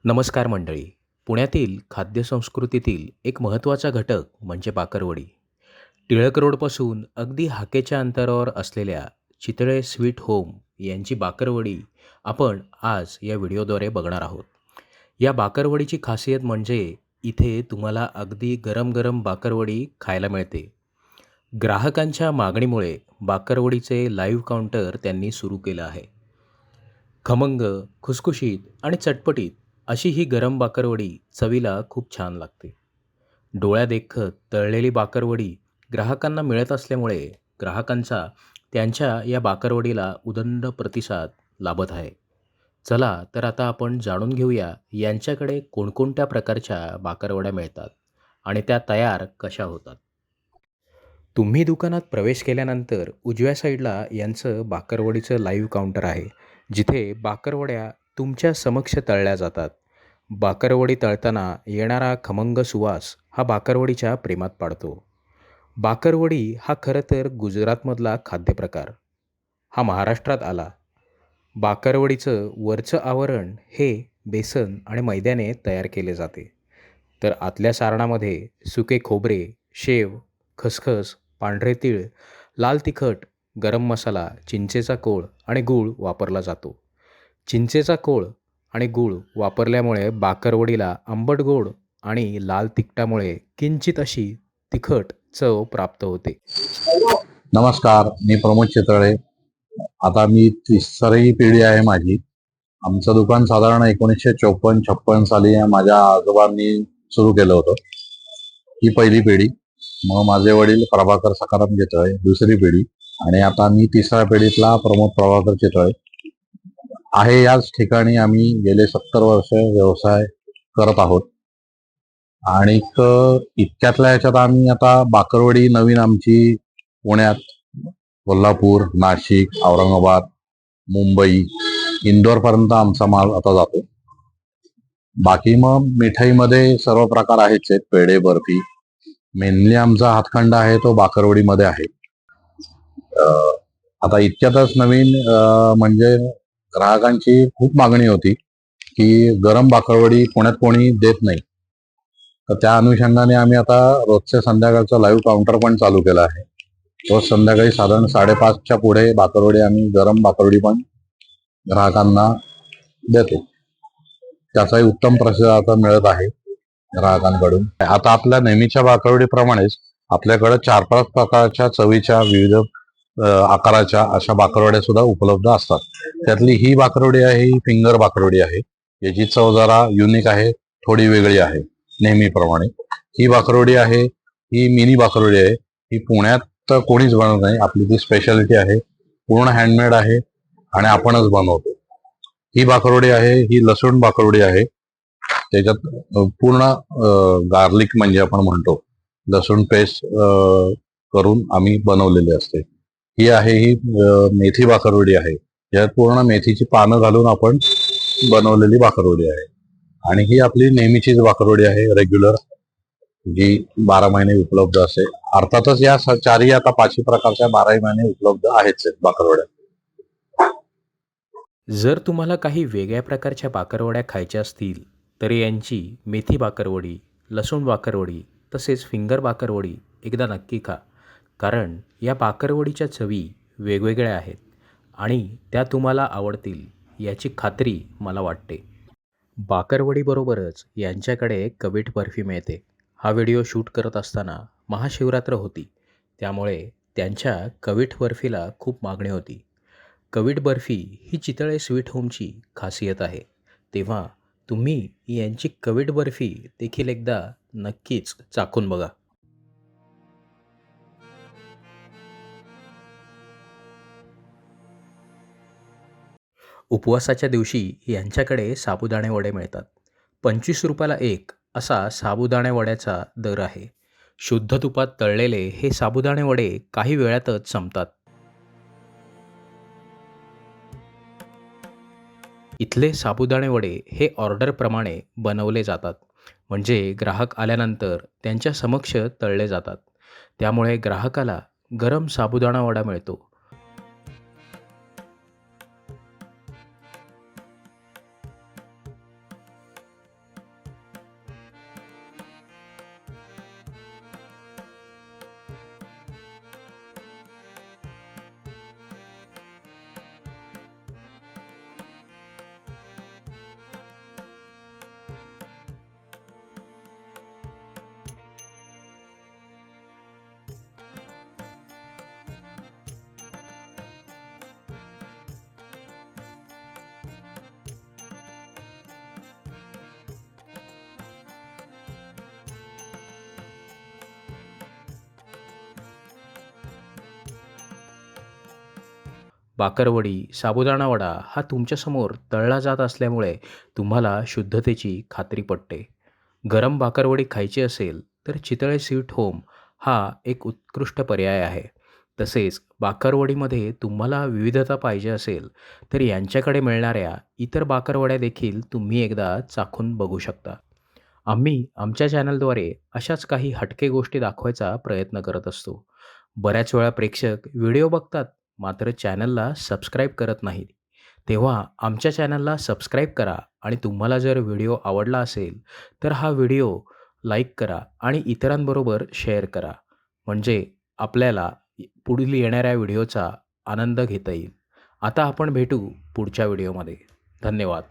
नमस्कार मंडळी. पुण्यातील खाद्यसंस्कृतीतील एक महत्त्वाचा घटक म्हणजे बाकरवडी. टिळक रोडपासून अगदी हाकेच्या अंतरावर असलेल्या चितळे स्वीट होम यांची बाकरवडी आपण आज या व्हिडिओद्वारे बघणार आहोत. या बाकरवडीची खासियत म्हणजे इथे तुम्हाला अगदी गरम गरम बाकरवडी खायला मिळते. ग्राहकांच्या मागणीमुळे बाकरवडीचे लाईव्ह काउंटर त्यांनी सुरू केलं आहे. खमंग, खुसखुशीत आणि चटपटीत अशी ही गरम बाकरवडी चवीला खूप छान लागते. डोळ्यादेखत तळलेली बाकरवडी ग्राहकांना मिळत असल्यामुळे ग्राहकांचा त्यांच्या या बाकरवडीला उदंड प्रतिसाद लाभत आहे. चला तर आता आपण जाणून घेऊया यांच्याकडे कोणकोणत्या प्रकारच्या बाकरवड्या मिळतात आणि त्या तयार कशा होतात. तुम्ही दुकानात प्रवेश केल्यानंतर उजव्या साईडला यांचं बाकरवडीचं लाईव्ह काउंटर आहे, जिथे बाकरवड्या तुमच्या समक्ष तळल्या जातात. बाकरवडी तळताना येणारा खमंग सुवास हा बाकरवडीच्या प्रेमात पाडतो. बाकरवडी हा खरं तर गुजरातमधला खाद्यप्रकार. हा महाराष्ट्रात आला. बाकरवडीचं वरचं आवरण हे बेसन आणि मैद्याने तयार केले जाते. तर आतल्या सारणामध्ये सुके खोबरे, शेव, खसखस, पांढरे तीळ, लाल तिखट, गरम मसाला, चिंचेचा कोळ आणि गूळ वापरला जातो. चिंचेचा कोळ आणि गूळ वापरल्यामुळे बाकरवडीला आंबट गोड आणि लाल तिखटामुळे किंचित अशी तिखट चव प्राप्त होते. नमस्कार, मी प्रमोद चितळे. आता मी तिसरी पिढी आहे माझी. आमचं दुकान साधारण 1954-56 साली माझ्या आजोबांनी सुरू केलं होतं. ही पहिली पिढी. मग माझे वडील प्रभाकर सखाराम चितळे, दुसरी पिढी, आणि आता मी तिसऱ्या पिढीतला प्रमोद प्रभाकर चितळे आहे. याच ठिकाणी आम्ही गेले 70 वर्ष व्यवसाय करत आहोत. आणि इतक्यातल्या ह्याच्यात आम्ही आता बाकरवडी नवीन आमची पुण्यात, कोल्हापूर, नाशिक, औरंगाबाद, मुंबई, इंदोरपर्यंत आमचा माल आता जातो. बाकी मग मिठाईमध्ये सर्व प्रकार आहेच आहेत. पेढे, बर्फी. मेनली आमचा हातखंडा आहे तो बाकरवडीमध्ये आहे. आता इतक्यातच नवीन म्हणजे ग्राहकांची खूप मागणी होती की गरम बाकरवडी पुण्यात कोणी देत नाही. तर त्या अनुषंगाने आम्ही आता रोजच्या संध्याकाळचं लाईव्ह काउंटर पण चालू केलं आहे. रोज संध्याकाळी साधारण 5:30च्या पुढे बाकरवडी आम्ही गरम बाकरवडी पण ग्राहकांना देतो. त्याचाही उत्तम प्रतिसाद आता मिळत आहे ग्राहकांकडून. आता आपल्या नेहमीच्या बाकरवडीप्रमाणेच आपल्याकडे 4-5 प्रकारच्या चवीच्या विविध आकाराच्या अशा बाकरवड्या सुद्धा उपलब्ध असतात. त्यातली ही बाकरवडी आहे, ही फिंगर बाकरवडी आहे. याची चव जरा युनिक आहे, थोडी वेगळी आहे नेहमीप्रमाणे. ही बाकरवडी आहे, ही मिनी बाकरवडी आहे. ही पुण्यात तर कोणीच बनवत नाही. आपली ती स्पेशालिटी आहे. पूर्ण हँडमेड आहे आणि आपणच बनवतो. ही बाकरवडी आहे, ही लसूण बाकरवडी आहे. त्याच्यात पूर्ण गार्लिक म्हणजे आपण म्हणतो लसूण पेस्ट करून आम्ही बनवलेली असते. ही आहे, ही मेथी बाकरवडी आहे. यात पूर्ण मेथीची पानं घालून आपण बनवलेली बाकरवडी आहे. आणि ही आपली नेहमीचीच बाकरवडी आहे, रेग्युलर, जी 12 महिने उपलब्ध असते. अर्थातच या चारही आता 5ही प्रकारच्या 12ही महिने उपलब्ध आहेच बाकरवड्या. जर तुम्हाला काही वेगळ्या प्रकारच्या बाकरवड्या खायच्या असतील तर यांची मेथी बाकरवडी, लसूण बाकरवडी तसेच फिंगर बाकरवडी एकदा नक्की खा. कारण या बाकरवडीच्या चवी वेगवेगळ्या आहेत आणि त्या तुम्हाला आवडतील याची खात्री मला वाटते. बाकरवडीबरोबरच यांच्याकडे कवीट बर्फी मिळते. हा व्हिडिओ शूट करत असताना महाशिवरात्र होती, त्यामुळे त्यांच्या कवीट बर्फीला खूप मागणी होती. कवीट बर्फी ही चितळे स्वीट होमची खासियत आहे. तेव्हा तुम्ही यांची कवीट बर्फी देखील एकदा नक्कीच चाखून बघा. उपवासाच्या दिवशी यांच्याकडे साबुदाणे वडे मिळतात. 25 रुपयाला एक असा साबुदाणे वड्याचा दर आहे. शुद्ध तुपात तळलेले हे साबुदाणे वडे काही वेळातच संपतात. इथले साबुदाणे वडे हे ऑर्डरप्रमाणे बनवले जातात. म्हणजे ग्राहक आल्यानंतर त्यांच्या समक्ष तळले जातात. त्यामुळे ग्राहकाला गरम साबुदाणा वडा मिळतो. बाकरवडी, साबुदाणा वडा हा तुमच्यासमोर तळला जात असल्यामुळे तुम्हाला शुद्धतेची खात्री पटते. गरम बाकरवडी खायची असेल तर चितळे स्वीट होम हा एक उत्कृष्ट पर्याय आहे. तसेच बाकरवडीमध्ये तुम्हाला विविधता पाहिजे असेल तर यांच्याकडे मिळणाऱ्या इतर बाकरवड्या देखील तुम्ही एकदा चाखून बघू शकता. आम्ही आमच्या चॅनलद्वारे अशाच काही हटके गोष्टी दाखवायचा प्रयत्न करत असतो. बऱ्याच वेळा प्रेक्षक व्हिडिओ बघतात मात्र चॅनलला सबस्क्राईब करत नाहीत. तेव्हा आमच्या चॅनलला सबस्क्राईब करा आणि तुम्हाला जर व्हिडिओ आवडला असेल तर हा व्हिडिओ लाईक करा आणि इतरांबरोबर शेअर करा. म्हणजे आपल्याला पुढील येणाऱ्या व्हिडिओचा आनंद घेता येईल. आता आपण भेटू पुढच्या व्हिडिओमध्ये. धन्यवाद.